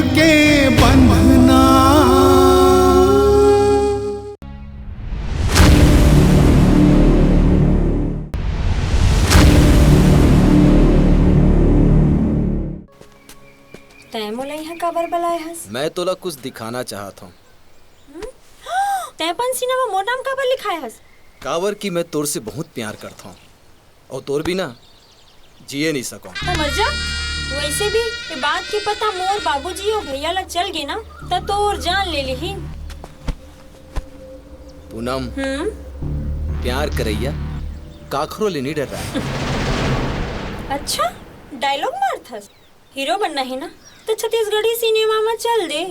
के बंधना। तै मोला यहाँ काबर बुलाए हस? मैं तोला कुछ दिखाना चाहत हूँ। तै अपन सीना में मोर नाम काबर लिखाए हस? काबर की मैं तोर से बहुत प्यार करता हूँ और तोर भी ना जिए नहीं सकूँ। तो मर जा। वैसे भी ये बात की पता मोर बाबूजी और भैया ला चल गए ना तो तोर जान ले ली। पूनम, प्यार करैया काखरो ले नहीं डर रहा है। अच्छा, डायलॉग मारथस। हीरो बनना है ना तो छत्तीसगढ़ी सिनेमा में चल दे।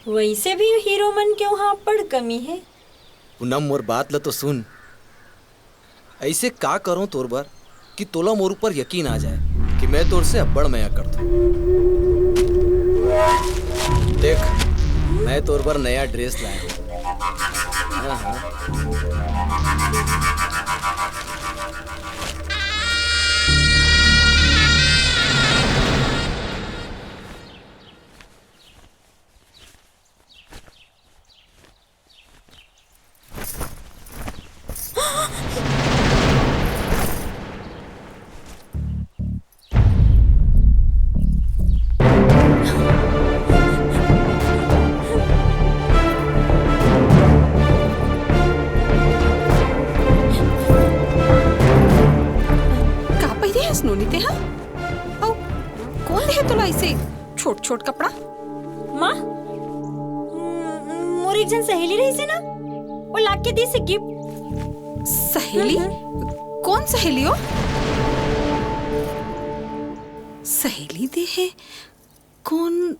वैसे भी हीरो मन के वहाँ बड़ कमी है। पूनम, मोर बात ला तो सुन। ऐसे का करूं तोर बर कि तोला मोर ऊपर यकीन आ जाए कि मैं तोर से अब्बड़ मया करता हूँ। देख, मैं तोर बर नया ड्रेस लाया हूँ। छोट छोट कपड़ा। माँ, मोर एक जन सहेली रही से ना, वो लाके के दी से गिफ्ट। सहेली? कौन सहेली हो? सहेली दे है? कौन